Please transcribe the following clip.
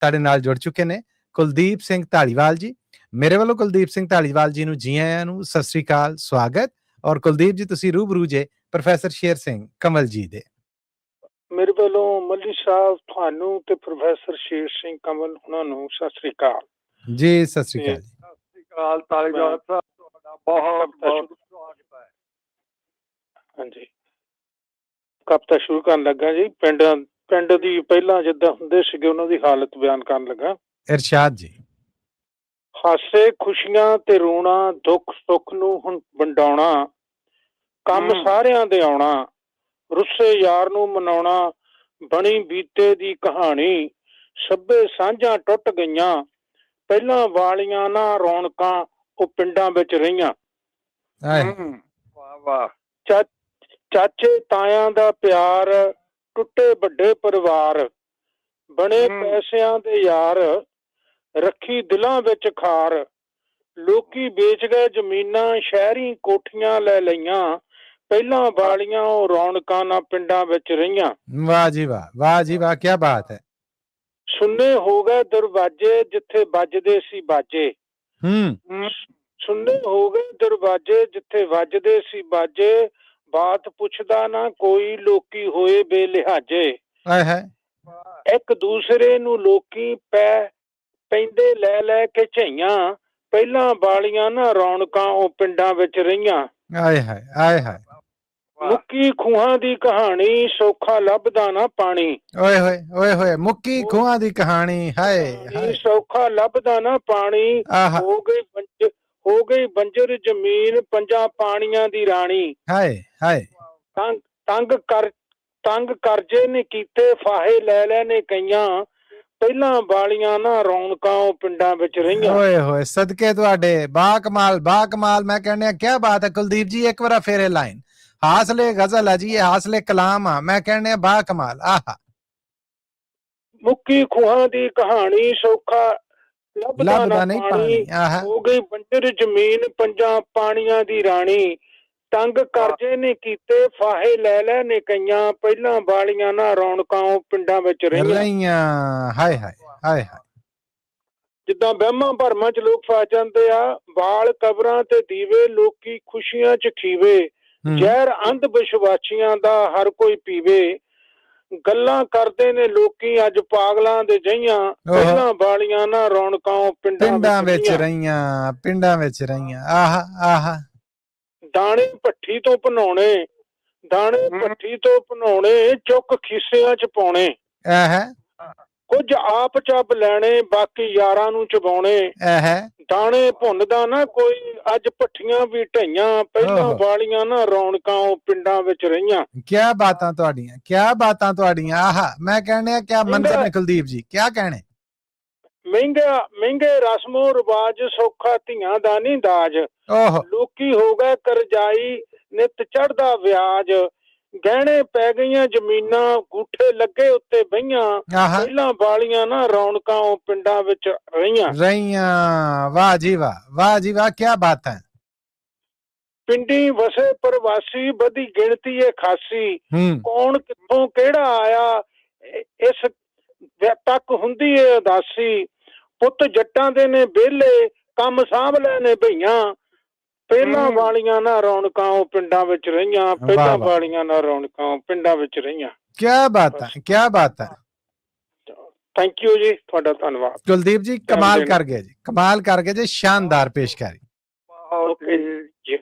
ਸਾਡੇ ਨਾਲ ਜੁੜ ਚੁੱਕੇ ਨੇ ਕੁਲਦੀਪ ਸਿੰਘ ਢਾਲੀਵਾਲ ਜੀ। ਮੇਰੇ ਵੱਲੋਂ ਕੁਲਦੀਪ ਸਿੰਘ ਢਾਲੀਵਾਲ ਜੀ ਨੂੰ ਜੀ ਆਇਆਂ ਨੂੰ, ਸਤਿ ਸ੍ਰੀ ਅਕਾਲ, ਸਵਾਗਤ। ਔਰ ਕੁਲਦੀਪ ਜੀ ਤੁਸੀਂ ਰੂਬਰੂ ਜੇ ਪ੍ਰੋਫੈਸਰ ਸ਼ੇਰ ਸਿੰਘ ਕਮਲ ਜੀ ਦੇ। ਮੇਰੇ ਵੱਲੋਂ ਮੱਲੀ ਸਾਹਿਬ ਤੁਹਾਨੂੰ ਤੇ ਪ੍ਰੋਫੈਸਰ ਸ਼ੇਰ ਸਿੰਘ ਕਮਲ ਉਹਨਾਂ ਨੂੰ ਸਤਿ ਸ੍ਰੀ ਅਕਾਲ ਜੀ। ਸਤਿ ਸ੍ਰੀ ਅਕਾਲ ਜੀ। ਸਤਿ ਸ੍ਰੀ ਅਕਾਲ ਢਾਲੀਵਾਲ ਸਾਹਿਬ, ਤੁਹਾਡਾ ਬਹੁਤ ਬਹੁਤ ਸਵਾਗਤ ਹੈ। ਹਾਂਜੀ, ਕਵਿਤਾ ਸ਼ੁਰੂ ਕਰਨ ਲੱਗਾ ਜੀ। ਪਿੰਡ ਦੀ ਪਹਿਲਾਂ ਜਿੱਦਾਂ ਹੁੰਦੇ ਸੀਗੇ ਉਹਨਾਂ ਦੀ ਹਾਲਤ ਬਿਆਨ ਕਰਨ ਲੱਗਾ। ਇਰਸ਼ਾਦ ਜੀ। ਹਾਸੇ ਖੁਸ਼ੀਆਂ ਤੇ ਰੋਣਾ, ਦੁੱਖ ਸੁੱਖ ਨੂੰ ਹੁਣ ਵੰਡਾਉਣਾ, ਕੰਮ ਸਾਰਿਆਂ ਦੇ ਆਉਣਾ, ਰੁੱਸੇ ਯਾਰ ਨੂੰ ਮਨਾਉਣਾ, ਬਣੀ ਬੀਤੇ ਦੀ ਕਹਾਣੀ, ਸਭੇ ਸਾਂਝਾਂ ਟੁੱਟ ਗਈਆਂ, ਪਹਿਲਾਂ ਵਾਲੀਆਂ ਨਾ ਰੌਣਕਾਂ ਉਹ ਪਿੰਡਾਂ ਵਿੱਚ ਰਹੀਆਂ। ਵਾਹ ਵਾਹ। ਚਾਚੇ ਤਾਇਆਂ ਦਾ ਪਿਆਰ, ਟੁੱਟੇ ਵੱਡੇ ਪਰਿਵਾਰ, ਬਣੇ ਪੈਸਿਆਂ ਦੇ ਯਾਰ, ਰੱਖੀ ਦਿਲਾਂ ਵਿੱਚ ਖਾਰ, ਲੋਕੀ ਵੇਚ ਗਏ ਜ਼ਮੀਨਾਂ, ਸ਼ਹਿਰੀ ਕੋਠੀਆਂ ਲੈ ਲਈਆਂ, ਪਹਿਲਾਂ ਵਾਲੀਆਂ ਉਹ ਰੌਣਕਾਂ ਨਾ ਪਿੰਡਾਂ ਵਿੱਚ ਰਹੀਆਂ। ਵਾਹ ਜੀ ਵਾਹ, ਵਾਹ ਜੀ ਵਾਹ, ਕੀ ਬਾਤ ਹੈ। ਸੁੰਨੇ ਹੋ ਗਏ ਦਰਵਾਜ਼ੇ ਜਿੱਥੇ ਵੱਜਦੇ ਸੀ ਬਾਜੇ, ਸੁੰਨੇ ਹੋ ਗਏ ਦਰਵਾਜ਼ੇ ਜਿੱਥੇ ਵੱਜਦੇ ਸੀ ਬਾਜੇ, ਬਾਤ ਪੁੱਛਦਾ ਨਾ ਕੋਈ, ਲੋਕੀ ਹੋਏ ਬੇਲਿਹਾਜੇ, ਇੱਕ ਦੂਸਰੇ ਨੂੰ ਲੋਕੀ ਪੈਂਦੇ ਲੈ ਲੈ ਕੇ ਝਈਆਂ, ਪਹਿਲਾਂ ਵਾਲੀਆਂ ਨਾ ਰੌਣਕਾਂ ਉਹ ਪਿੰਡਾਂ ਵਿੱਚ ਰਹੀਆਂ। ਆਏ ਹਾਏ ਆਏ ਹਾਏ। ਮੁੱਕੀ ਖੂਹਾਂ ਦੀ ਕਹਾਣੀ, ਸੌਖਾ ਲੱਭਦਾ ਨਾ ਪਾਣੀ, ਓਏ ਹੋਏ ਓਏ ਹੋਏ, ਮੁੱਕੀ ਖੂਹਾਂ ਦੀ ਕਹਾਣੀ, ਹਾਏ ਸੌਖਾ ਲੱਭਦਾ ਨਾ ਪਾਣੀ, ਹੋ ਗਈ ਬੰਜਰ ਜ਼ਮੀਨ, ਪੰਜਾਂ ਪਾਣੀਆਂ ਦੀ ਰਾਣੀ, ਹਾਏ ਹਾਏ। ਤੰਗ ਕਰਜੇ ਨੇ ਕੀਤੇ, ਫਾਹੇ ਲੈ ਲੈ ਨੇ ਕਈਆਂ, ਪਹਿਲਾਂ ਵਾਲੀਆਂ ਨਾ ਰੌਣਕਾਂ ਉਹ ਪਿੰਡਾਂ ਵਿੱਚ ਰਹੀਆਂ। ਓਏ ਹੋਏ, ਸਦਕੇ ਤੁਹਾਡੇ, ਬਾ ਕਮਾਲ ਬਾ ਕਮਾਲ। ਮੈਂ ਕਹਿੰਦਾ ਕੀ ਬਾਤ ਹੈ ਕੁਲਦੀਪ ਜੀ, ਇੱਕ ਵਾਰ ਫੇਰ ਇਹ ਲਾਈਨ ਹਾਸਲੇ ਗਜ਼ਲ ਆ ਜੀ, ਇਹ ਹਾਸਲੇ ਕਲਾਮ ਆ। ਮੈਂ ਕਹਿੰਦਾ ਬਾ ਕਮਾਲ। ਆਹਾ। ਮੁੱਕੀ ਖੂਹਾਂ ਦੀ ਕਹਾਣੀ, ਸੌਖਾ ਲੱਭਦਾ ਨਹੀਂ ਪਾਣੀ, ਹੋ ਗਈ ਬੰਜਰ ਜ਼ਮੀਨ, ਪੰਜਾਂ ਪਾਣੀਆਂ ਦੀ ਰਾਣੀ, ਤੰਗ ਕਰਜੇ ਨੇ ਕੀਤੇ, ਫਾਹੇ ਲੈ ਲੈ ਨੇ ਕਈਆਂ, ਪਹਿਲਾਂ ਵਾਲੀਆਂ ਨਾ ਰੌਣਕਾਂ ਉਹ ਪਿੰਡਾਂ ਵਿੱਚ ਰਹੀਆਂ। ਹਾਏ ਹਾਏ ਹਾਏ ਹਾਏ। ਜਿੱਦਾਂ ਵਹਿਮਾਂ ਭਰਮਾਂ ਚ ਲੋਕ ਫਸ ਜਾਂਦੇ ਆ, ਵਾਲ ਕਬਰਾਂ ਤੇ ਦੀਵੇ, ਲੋਕੀ ਖੁਸ਼ੀਆਂ ਚ ਖੀਵੇ, ਜ਼ਹਿਰ ਅੰਧ ਵਿਸ਼ਵਾਸੀਆਂ ਦਾ ਹਰ ਕੋਈ ਪੀਵੇ, ਗੱਲਾਂ ਕਰਦੇ ਨੇ ਲੋਕੀ ਅੱਜ ਪਾਗਲਾਂ ਦੇ ਜਹੀਆਂ, ਪਹਿਲਾਂ ਵਾਲੀਆਂ ਨਾ ਰੌਣਕਾਂ ਉਹ ਪਿੰਡਾਂ ਵਿੱਚ ਰਹੀਆਂ, ਪਿੰਡਾਂ ਵਿੱਚ ਰਹੀਆਂ। ਆਹਾ ਆਹਾ। ਦਾਣੇ ਭੱਠੀ ਤੋਂ ਭਨਾਉਣੇ, ਦਾਣੇ ਭੱਠੀ ਤੋਂ ਭਨਾਉਣੇ, ਚੁੱਕ ਖੀਸਿਆਂ ਚ ਪਾਉਣੇ, ਕੁਝ ਆਪ ਚੱਬ ਲੈਣੇ, ਬਾਕੀ ਯਾਰਾਂ ਨੂੰ ਚਬਾਉਣੇ, ਦਾਣੇ ਭੁੰਨਦਾ ਨਾ ਕੋਈ, ਅੱਜ ਭੱਠੀਆਂ ਵੀ ਢਈਆਂ, ਪਹਿਲਾਂ ਵਾਲੀਆਂ ਨਾ ਰੌਣਕਾਂ ਉਹ ਪਿੰਡਾਂ ਵਿੱਚ ਰਹੀਆਂ। ਕਿਆ ਬਾਤਾਂ ਤੁਹਾਡੀਆਂ, ਕਿਆ ਬਾਤਾਂ ਤੁਹਾਡੀਆਂ। ਆਹਾ। ਮੈਂ ਕਹਿਣੇ ਕਿਆ ਮੰਜ਼ਰ ਨੇ ਕੁਲਦੀਪ ਜੀ, ਕਿਆ ਕਹਿਣੇ। ਮਹਿੰਗੇ ਰਸਮੋ ਰਿਵਾਜ, ਸੌਖਾ ਧੀਆਂ ਦਾ ਨੀ ਦਾਜ, ਲੋਕੀ ਹੋ ਗਏ ਕਰਜ਼ਾਈ, ਨਿੱਤ ਚੜਦਾ ਵਿਆਜ, ਗਹਿਣੇ ਪੈ ਗਈਆਂ ਜ਼ਮੀਨਾਂ, ਗੂਠੇ ਲੱਗੇ ਉੱਤੇ ਬਹੀਆਂ, ਪਹਿਲਾਂ ਵਾਲੀਆਂ ਨਾ ਰੌਣਕਾਂ ਉਹ ਪਿੰਡਾਂ ਵਿੱਚ ਰਹੀਆਂ। ਵਾਹ ਜੀ ਵਾਹ, ਵਾਹ ਜੀ ਵਾਹ, ਕੀ ਬਾਤ ਹੈ। ਪਿੰਡੀ ਵਸੇ ਪ੍ਰਵਾਸੀ, ਵਧੀ ਗਿਣਤੀ ਏ ਖਾਸੀ, ਕੌਣ ਕਿੱਥੋਂ ਕਿਹੜਾ ਆਇਆ, ਇਸ ਤੱਕ ਹੁੰਦੀ ਏ ਉਦਾਸੀ, ਪੁੱਤ ਜੱਟਾਂ ਦੇ ਨੇ ਵਿਹਲੇ, ਕੰਮ ਸਾਂਭ ਲੈ ਨੇ ਭਈਆਂ, ਪਹਿਲਾਂ ਵਾਲੀਆਂ ਨਾ ਰੌਣਕਾਂ ਉਹ ਪਿੰਡਾਂ ਵਿੱਚ ਰਹੀਆਂ, ਪਹਿਲਾਂ ਵਾਲੀਆਂ ਨਾ ਰੌਣਕਾਂ ਉਹ ਪਿੰਡਾਂ ਵਿੱਚ ਰਹੀਆਂ। ਕਿਆ ਬਾਤ ਹੈ, ਕਿਆ ਬਾਤ ਹੈ। ਥੈਂਕ ਯੂ ਜੀ, ਤੁਹਾਡਾ ਧੰਨਵਾਦ ਕੁਲਦੀਪ ਜੀ। ਕਮਾਲ ਕਰ ਗਏ ਜੀ, ਕਮਾਲ ਕਰ ਗਏ ਜੀ, ਸ਼ਾਨਦਾਰ ਪੇਸ਼ਕਾਰੀ। ਓਕੇ ਜੀ।